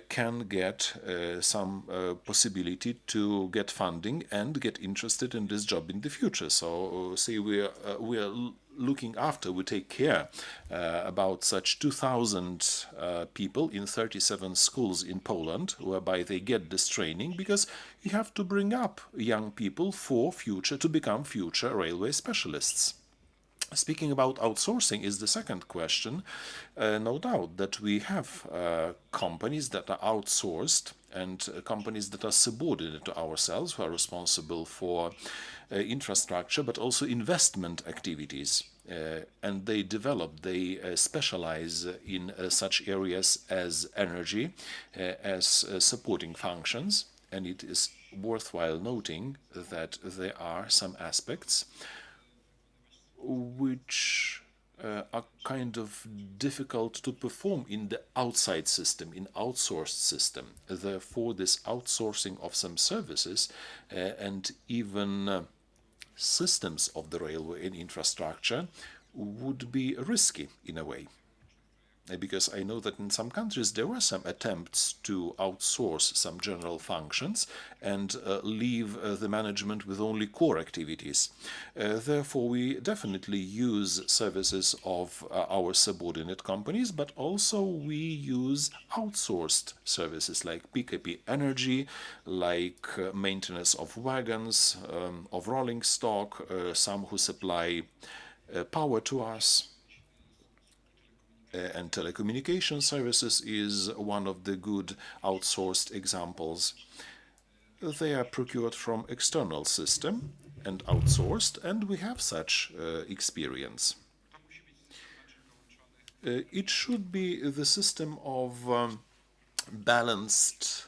can get some possibility to get funding and get interested in this job in the future. So say we are looking after, we take care about such 2,000 people in 37 schools in Poland, whereby they get this training, because you have to bring up young people for future, to become future railway specialists. Speaking about outsourcing is the second question. No doubt that we have companies that are outsourced and companies that are subordinate to ourselves, who are responsible for infrastructure, but also investment activities. And they specialize in such areas as energy, as supporting functions. And it is worthwhile noting that there are some aspects which are kind of difficult to perform in the outside system, in outsourced system. Therefore, this outsourcing of some services and even systems of the railway and infrastructure would be risky in a way. Because I know that in some countries there were some attempts to outsource some general functions and leave the management with only core activities. Therefore, we definitely use services of our subordinate companies, but also we use outsourced services like PKP Energy, like maintenance of wagons, of rolling stock, some who supply power to us. And telecommunication services is one of the good outsourced examples. They are procured from external system and outsourced, and we have such experience. It should be the system of balanced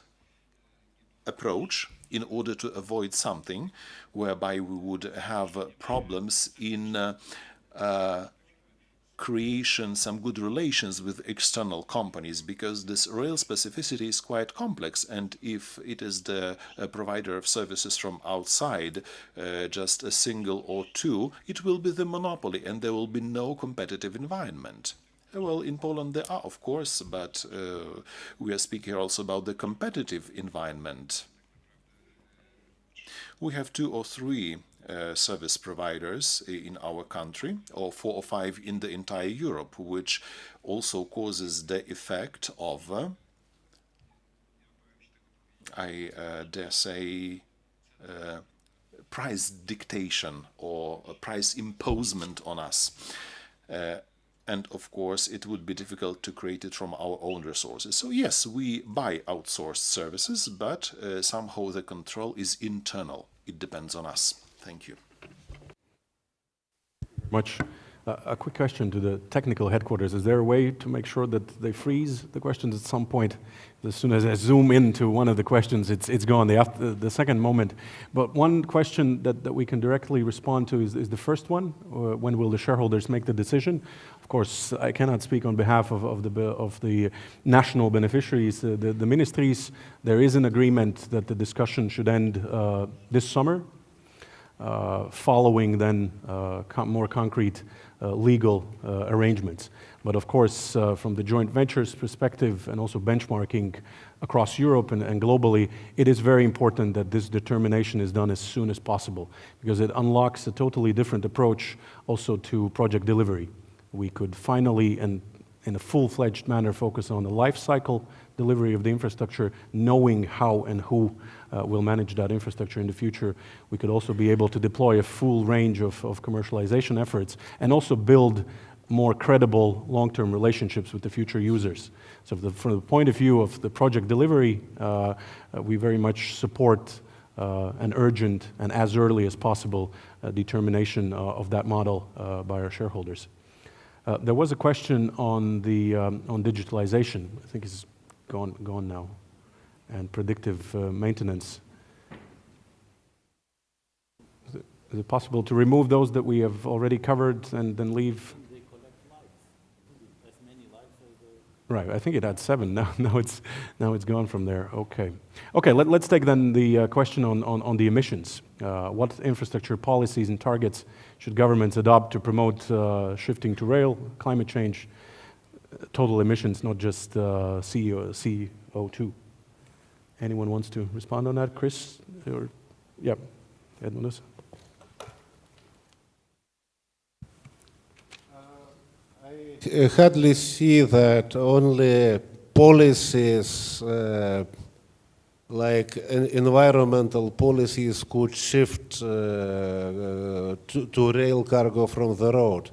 approach in order to avoid something whereby we would have problems in creation some good relations with external companies, because this rail specificity is quite complex, and if it is the provider of services from outside, just a single or two, it will be the monopoly and there will be no competitive environment. Well, in Poland there are, of course, but we are speaking here also about the competitive environment. We have 2 or 3 service providers in our country, or 4 or 5 in the entire Europe, which also causes the effect of, I dare say, price dictation or price imposement on us. And of course, it would be difficult to create it from our own resources. So yes, we buy outsourced services, but somehow the control is internal. It depends on us. Thank you. Much. A quick question to the technical headquarters. Is there a way to make sure that they freeze the questions at some point? As soon as I zoom into one of the questions, it's gone, the second moment. But one question that we can directly respond to is the first one. When will the shareholders make the decision? Of course, I cannot speak on behalf of the national beneficiaries, the ministries. There is an agreement that the discussion should end this summer, following then more concrete legal arrangements. But of course, from the joint ventures perspective and also benchmarking across Europe and globally, it is very important that this determination is done as soon as possible, because it unlocks a totally different approach also to project delivery. We could finally, and in a full-fledged manner, focus on the life cycle delivery of the infrastructure, knowing how and who will manage that infrastructure in the future. We could also be able to deploy a full range of commercialization efforts and also build more credible long-term relationships with the future users. So from the point of view of the project delivery, we very much support an urgent and as early as possible determination of that model by our shareholders. There was a question on digitalization. I think it's gone now, and predictive maintenance. Is it possible to remove those that we have already covered and then leave? They collect lights, as many lights as Right, I think it had 7. Now it's gone from there. Okay. Let's take then the question on the emissions. What infrastructure policies and targets should governments adopt to promote shifting to rail, climate change, total emissions, not just CO2? Anyone wants to respond on that? Chris? Yeah, Edmundus? I hardly see that only policies like environmental policies could shift to rail cargo from the road.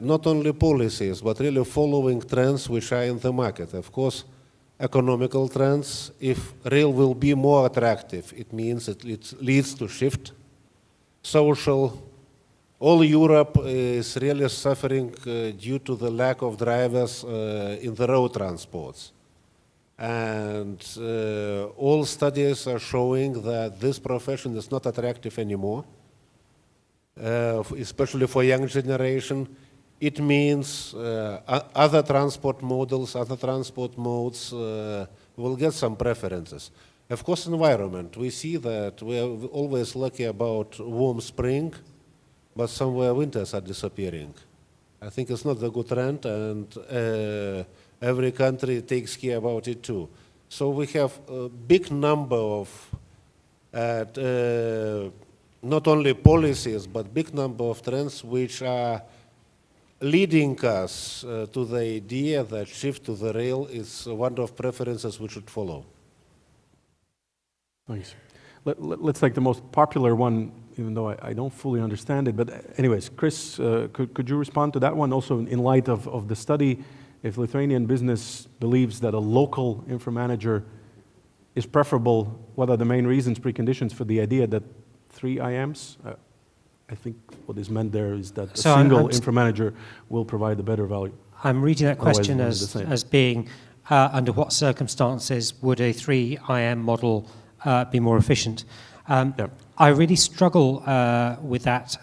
Not only policies, but really following trends which are in the market. Of course, economical trends. If rail will be more attractive, it means it leads to shift. Social. All Europe is really suffering due to the lack of drivers in the road transports. And all studies are showing that this profession is not attractive anymore, especially for young generation. It means other transport modes will get some preferences. Of course, environment. We see that we are always lucky about warm spring, but somewhere winters are disappearing. I think it's not a good trend, and every country takes care about it too. So we have a big number of not only policies, but big number of trends which are leading us to the idea that shift to the rail is one of preferences we should follow. Thanks. Let's take the most popular one, even though I don't fully understand it. But anyways, Chris, could you respond to that one also in light of the study? If Lithuanian business believes that a local infra manager is preferable, what are the main reasons, preconditions for the idea that 3 IMs, I think what is meant there is that a So single infra manager will provide the better value. I'm reading that Otherwise, question it wouldn't be the same. as being, under what circumstances would a 3IM model be more efficient? I really struggle with that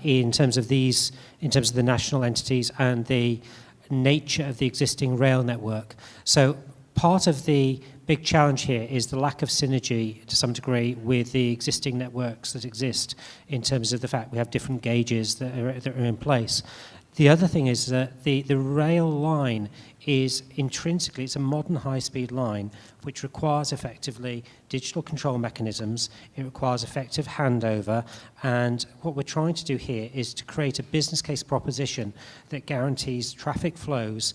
in terms of the national entities and the nature of the existing rail network. So part of the big challenge here is the lack of synergy to some degree with the existing networks that exist in terms of the fact we have different gauges that are in place. The other thing is that the rail line is intrinsically, it's a modern high-speed line which requires effectively digital control mechanisms, it requires effective handover, and what we're trying to do here is to create a business case proposition that guarantees traffic flows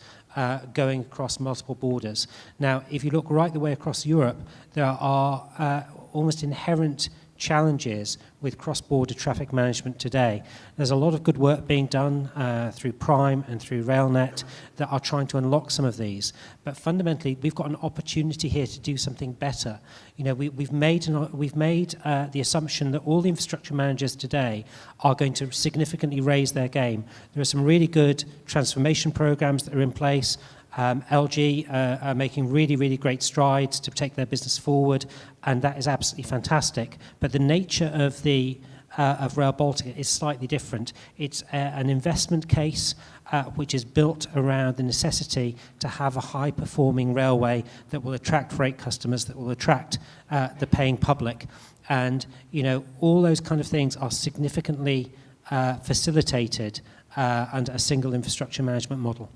going across multiple borders. Now, if you look right the way across Europe, there are almost inherent challenges with cross-border traffic management today. There's a lot of good work being done through Prime and through RailNet that are trying to unlock some of these. But fundamentally, we've got an opportunity here to do something better. You know, we've made the assumption that all the infrastructure managers today are going to significantly raise their game. There are some really good transformation programs that are in place. LG are making really, really great strides to take their business forward, and that is absolutely fantastic. But the nature of Rail Baltica is slightly different. It's an investment case which is built around the necessity to have a high-performing railway that will attract freight customers, that will attract the paying public. And, you know, all those kind of things are significantly facilitated under a single infrastructure management model.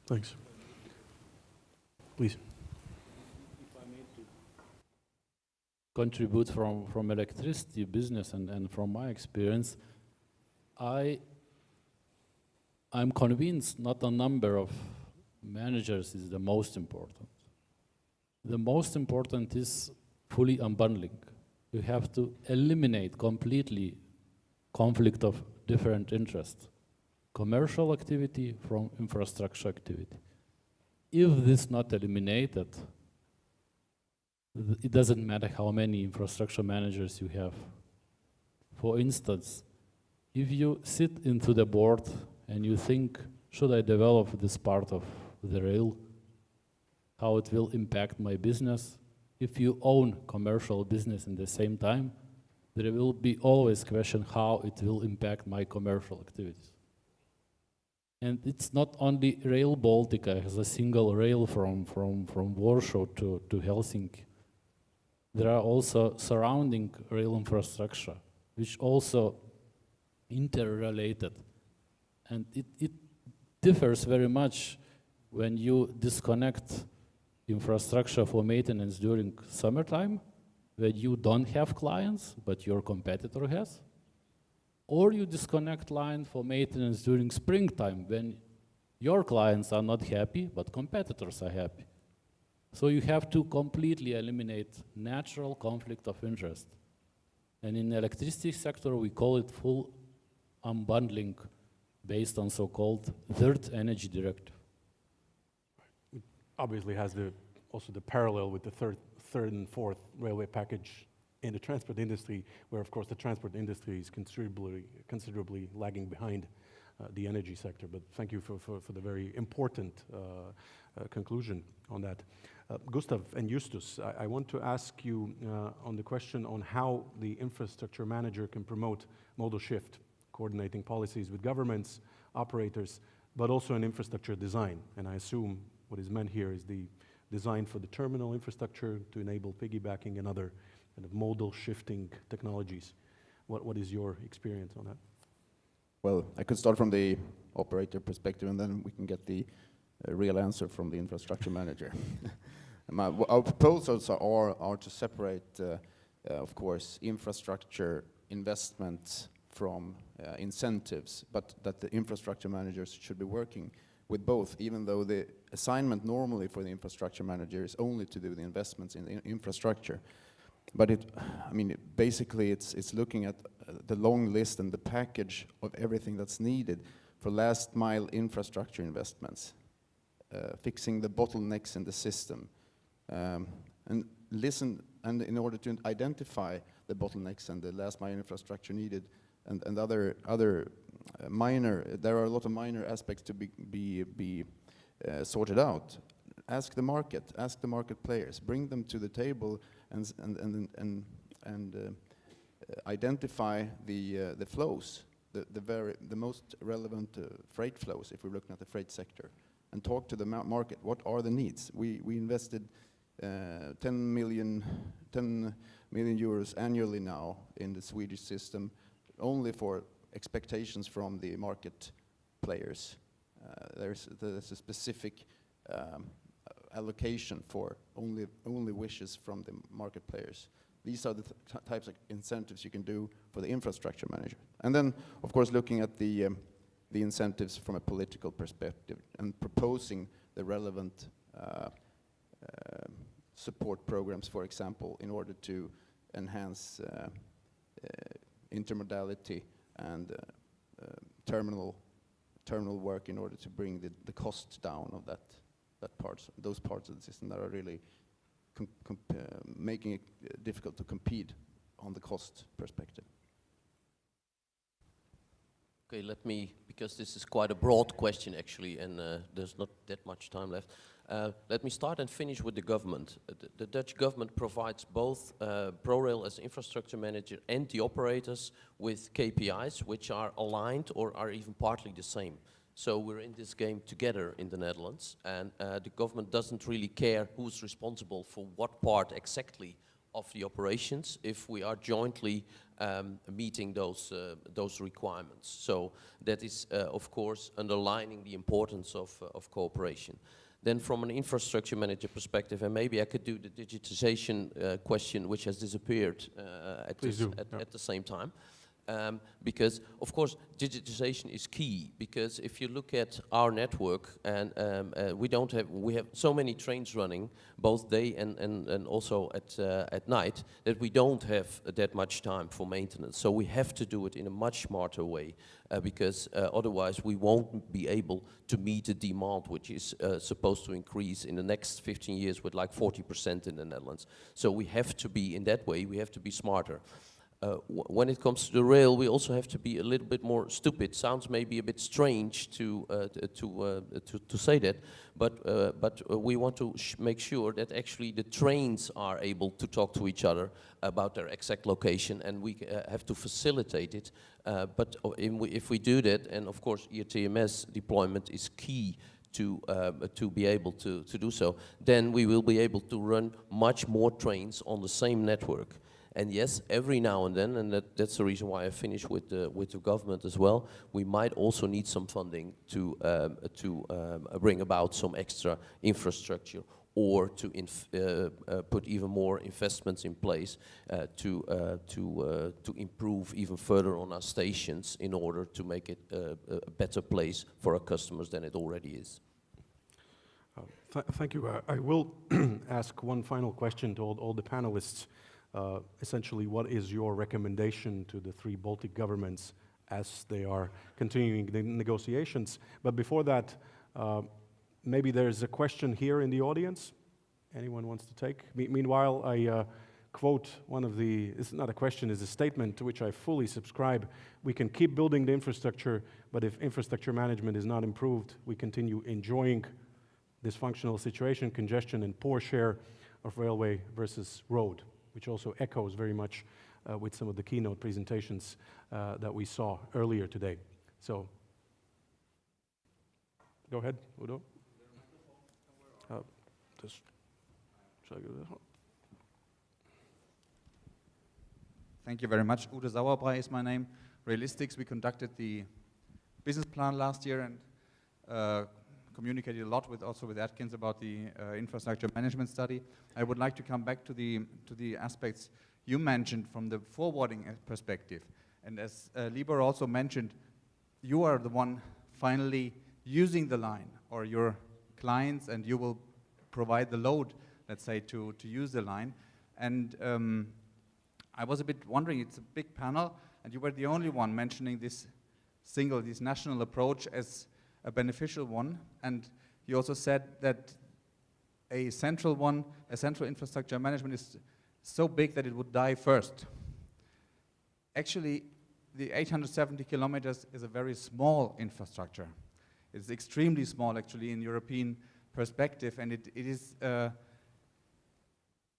Thanks. Please. If I may to contribute from electricity business and from my experience, I'm convinced not a number of managers is the most important. The most important is fully unbundling. You have to eliminate completely conflict of different interests. Commercial activity from infrastructure activity. If this is not eliminated, it doesn't matter how many infrastructure managers you have. For instance, if you sit into the board and you think, should I develop this part of the rail, how it will impact my business? If you own commercial business in the same time, there will be always question how it will impact my commercial activities. And it's not only Rail Baltica has a single rail from Warsaw to Helsinki. There are also surrounding rail infrastructure, which also interrelated. And it differs very much when you disconnect infrastructure for maintenance during summertime, where you don't have clients, but your competitor has. Or you disconnect line for maintenance during springtime when your clients are not happy, but competitors are happy. So you have to completely eliminate natural conflict of interest. And in the electricity sector, we call it full unbundling based on so-called third energy directive. It obviously has also the parallel with the third and fourth railway package in the transport industry, where of course the transport industry is considerably lagging behind the energy sector. But thank you for the very important conclusion on that. Gustav and Justus, I want to ask you on the question on how the infrastructure manager can promote modal shift, coordinating policies with governments, operators, but also in infrastructure design. And I assume what is meant here is the design for the terminal infrastructure to enable piggybacking and other kind of modal shifting technologies. What is your experience on that? Well, I could start from the operator perspective, and then we can get the real answer from the infrastructure manager. Our proposals are to separate, of course, infrastructure investment from incentives, but that the infrastructure managers should be working with both, even though the assignment normally for the infrastructure manager is only to do the investments in the infrastructure. But basically it's looking at the long list and the package of everything that's needed for last mile infrastructure investments, fixing the bottlenecks in the system, and listen, and in order to identify the bottlenecks and the last mile infrastructure needed, and other minor. There are a lot of minor aspects to be sorted out. Ask the market players, bring them to the table, and identify the flows, the most relevant freight flows, if we're looking at the freight sector, and talk to the market. What are the needs? We invested 10 million euros annually now in the Swedish system, only for expectations from the market players. There's a specific allocation for only wishes from the market players. These are the types of incentives you can do for the infrastructure manager. And then, of course, looking at the incentives from a political perspective and proposing the relevant support programs, for example, in order to enhance intermodality and terminal work in order to bring the cost down of those parts of the system that are really making it difficult to compete on the cost perspective. Okay, let me, because this is quite a broad question actually, and there's not that much time left. Let me start and finish with the government. The Dutch government provides both ProRail as infrastructure manager and the operators with KPIs which are aligned or are even partly the same. So we're in this game together in the Netherlands, and the government doesn't really care who's responsible for what part exactly of the operations if we are jointly meeting those requirements. So that is, of course, underlining the importance of cooperation. Then from an infrastructure manager perspective, and maybe I could do the digitization question, which has disappeared at the same time. Because, of course, digitization is key, because if you look at our network, and we have so many trains running, both day and also at night, that we don't have that much time for maintenance. So we have to do it in a much smarter way, because otherwise we won't be able to meet the demand, which is supposed to increase in the next 15 years with like 40% in the Netherlands. So we have to be, in that way, we have to be smarter. When it comes to the rail, we also have to be a little bit more stupid. Sounds maybe a bit strange to say that, but we want to make sure that actually the trains are able to talk to each other about their exact location, and we have to facilitate it. But if we do that, and of course ERTMS deployment is key to be able to do so, then we will be able to run much more trains on the same network. And yes, every now and then, and that's the reason why I finish with the government as well, we might also need some funding to bring about some extra infrastructure, or to put even more investments in place to improve even further on our stations in order to make it a better place for our customers than it already is. Thank you. I will ask one final question to all the panelists. Essentially, what is your recommendation to the three Baltic governments as they are continuing the negotiations? But before that, maybe there's a question here in the audience. Anyone wants to take? Meanwhile, I quote one of the, it's not a question, it's a statement to which I fully subscribe. We can keep building the infrastructure, but if infrastructure management is not improved, we continue enjoying dysfunctional situation, congestion, and poor share of railway versus road, which also echoes very much with some of the keynote presentations that we saw earlier today. So, go ahead, Udo. Shall I go this one? Thank you very much. Udo Sauerbrei is my name. Railistics, we conducted the business plan last year and communicated a lot also with Atkins about the infrastructure management study. I would like to come back to the aspects you mentioned from the forwarding perspective. And as Libor also mentioned, you are the one finally using the line, or your clients, and you will provide the load, let's say, to use the line. And I was a bit wondering, it's a big panel, and you were the only one mentioning this national approach as a beneficial one, and you also said that a central infrastructure management is so big that it would die first. actually, the 870 kilometers is a very small infrastructure. It's extremely small, actually, in European perspective, and it is.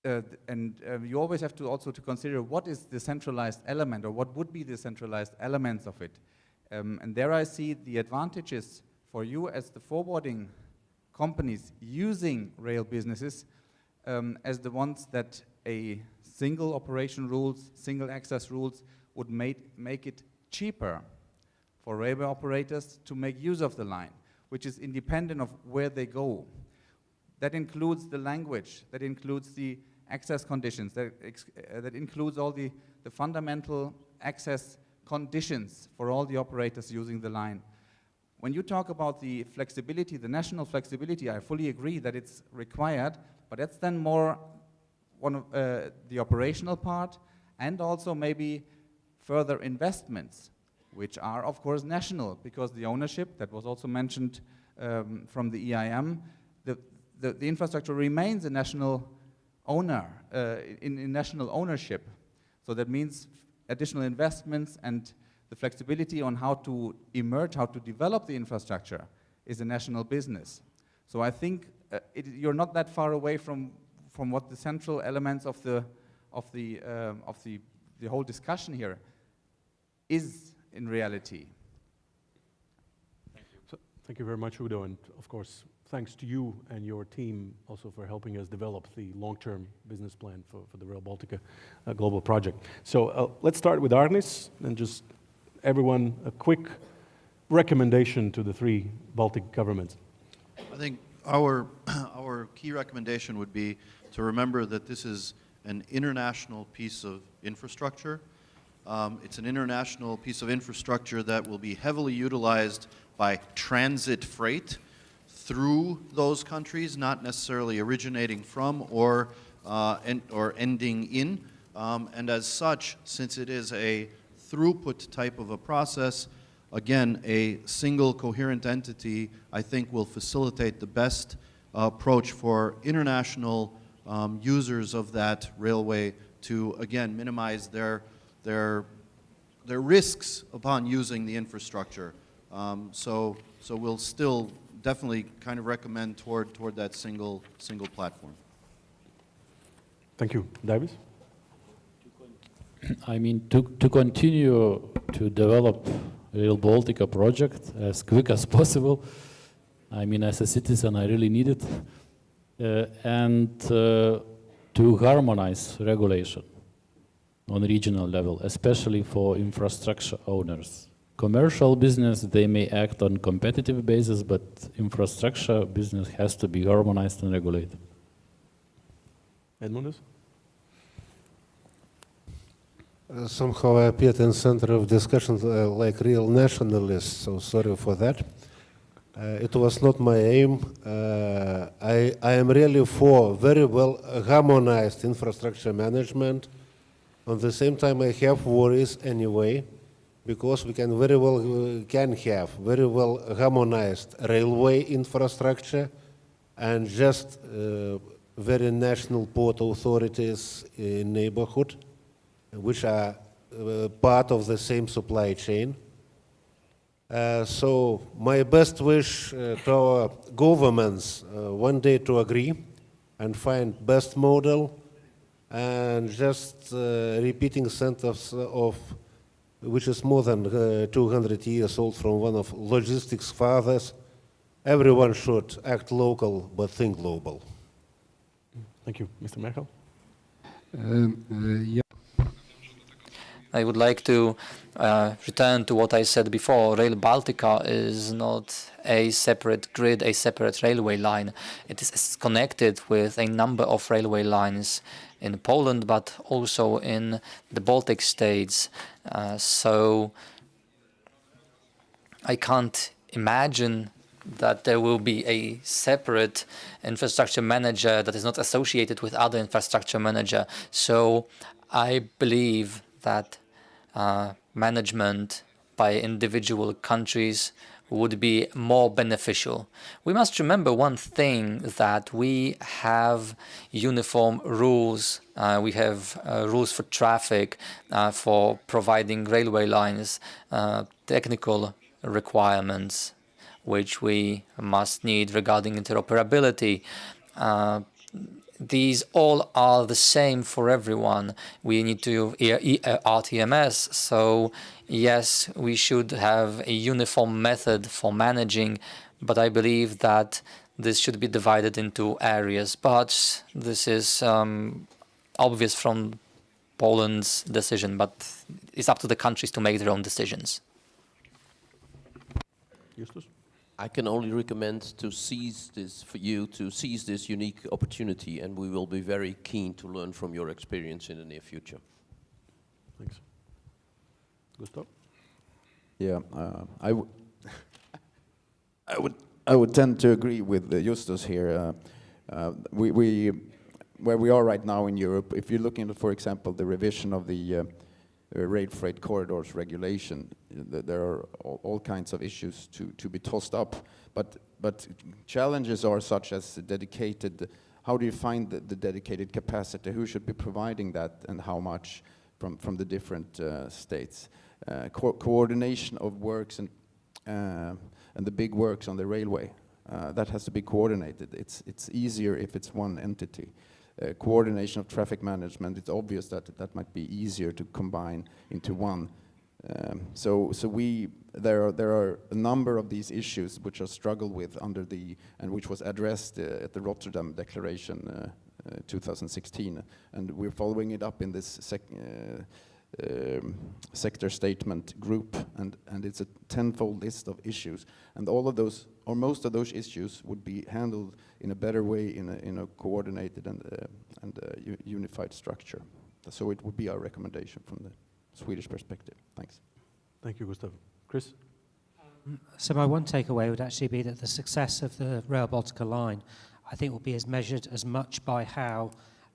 You always have to also to consider what is the centralized element, or what would be the centralized elements of it. And there I see the advantages for you as the forwarding companies using rail businesses as the ones that a single operation rules, single access rules would make it cheaper for railway operators to make use of the line, which is independent of where they go. That includes the language, that includes the access conditions, that includes all the fundamental access conditions for all the operators using the line. When you talk about the flexibility, the national flexibility, I fully agree that it's required, but that's then more one of the operational part, and also maybe further investments, which are of course national, because the ownership, that was also mentioned from the EIM, the infrastructure remains a national owner, in national ownership. So that means additional investments and the flexibility on how to emerge, how to develop the infrastructure is a national business. So I think you're not that far away from what the central elements of the whole discussion here is in reality. Thank you. So, thank you very much, Udo, and of course, thanks to you and your team also for helping us develop the long-term business plan for the Rail Baltica global project. So let's start with Arnis, and just everyone a quick recommendation to the three Baltic governments. I think our key recommendation would be to remember that this is an international piece of infrastructure. It's an international piece of infrastructure that will be heavily utilized by transit freight through those countries, not necessarily originating from or ending in. And as such, since it is a throughput type of a process, again, a single coherent entity, I think, will facilitate the best approach for international users of that railway to, again, minimize their risks upon using the infrastructure. So we'll still definitely kind of recommend toward that single platform. Thank you. Davis? I mean, to continue to develop Rail Baltica project as quick as possible. I mean, as a citizen, I really need it. And to harmonize regulation on regional level, especially for infrastructure owners. Commercial business, they may act on competitive basis, but infrastructure business has to be harmonized and regulated. Edmundus? Somehow I appeared in center of discussions like real nationalist, so sorry for that. It was not my aim. I am really for very well harmonized infrastructure management. At the same time, I have worries anyway, because we can have very well harmonized railway infrastructure and just very national port authorities in neighborhood, which are part of the same supply chain. So my best wish to our governments one day to agree and find best model, and just repeating sentence of which is more than 200 years old from one of logistics fathers: everyone should act local but think global. Thank you. Mr. Merkel? I would like to return to what I said before. Rail Baltica is not a separate grid, a separate railway line. It is connected with a number of railway lines in Poland, but also in the Baltic States. So I can't imagine that there will be a separate infrastructure manager that is not associated with other infrastructure manager. So I believe that management by individual countries would be more beneficial. We must remember one thing, that we have uniform rules. We have rules for traffic, for providing railway lines, technical requirements, which we must need regarding interoperability. These all are the same for everyone. We need to RTMS, so yes, we should have a uniform method for managing, but I believe that this should be divided into areas. But this is obvious from Poland's decision, but it's up to the countries to make their own decisions. Justus? I can only recommend to seize this, for you to seize this unique opportunity, and we will be very keen to learn from your experience in the near future. Thanks. Gustav? Yeah, I would tend to agree with Justus here. Where we are right now in Europe, if you're looking at, for example, the revision of the rail freight corridors regulation, there are all kinds of issues to be tossed up, but challenges are such as dedicated. How do you find the dedicated capacity? Who should be providing that, and how much from the different states? Coordination of works and the big works on the railway, that has to be coordinated. It's easier if it's one entity. Coordination of traffic management, it's obvious that might be easier to combine into one. There are a number of these issues which are struggled with and which was addressed at the Rotterdam Declaration 2016, and we're following it up in this sector statement group, and it's a 10-fold list of issues, and all of those, or most of those issues, would be handled in a better way in a coordinated and unified structure. So it would be our recommendation from the Swedish perspective. Thanks. Thank you, Gustav. Chris? So my one takeaway would actually be that the success of the Rail Baltica line, I think, will be as measured as much by how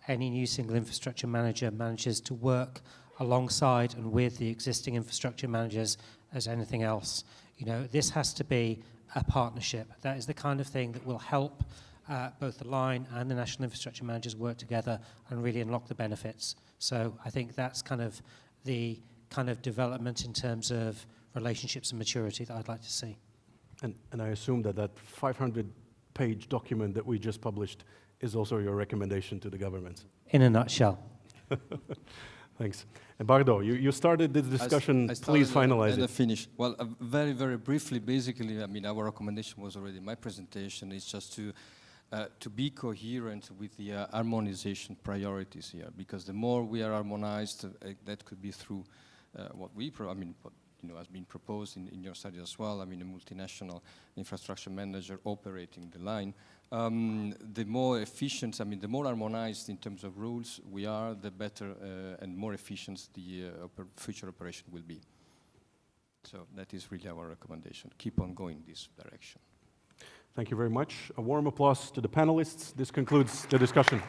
any new single infrastructure manager manages to work alongside and with the existing infrastructure managers as anything else. You know, this has to be a partnership. That is the kind of thing that will help both the line and the national infrastructure managers work together and really unlock the benefits. So I think that's kind of the kind of development in terms of relationships and maturity that I'd like to see. And I assume that 500-page document that we just published is also your recommendation to the governments. In a nutshell. Thanks. And Bardo, you started this discussion. Please finalize it. Finish. Well, very, very briefly, basically, I mean, our recommendation was already in my presentation. It's just to be coherent with the harmonization priorities here, because the more we are harmonized, that could be through what has been proposed in your study as well. I mean, a multinational infrastructure manager operating the line. The more efficient, the more harmonized in terms of rules we are, the better and more efficient the future operation will be. So that is really our recommendation. Keep on going this direction. Thank you very much. A warm applause to the panelists. This concludes the discussion.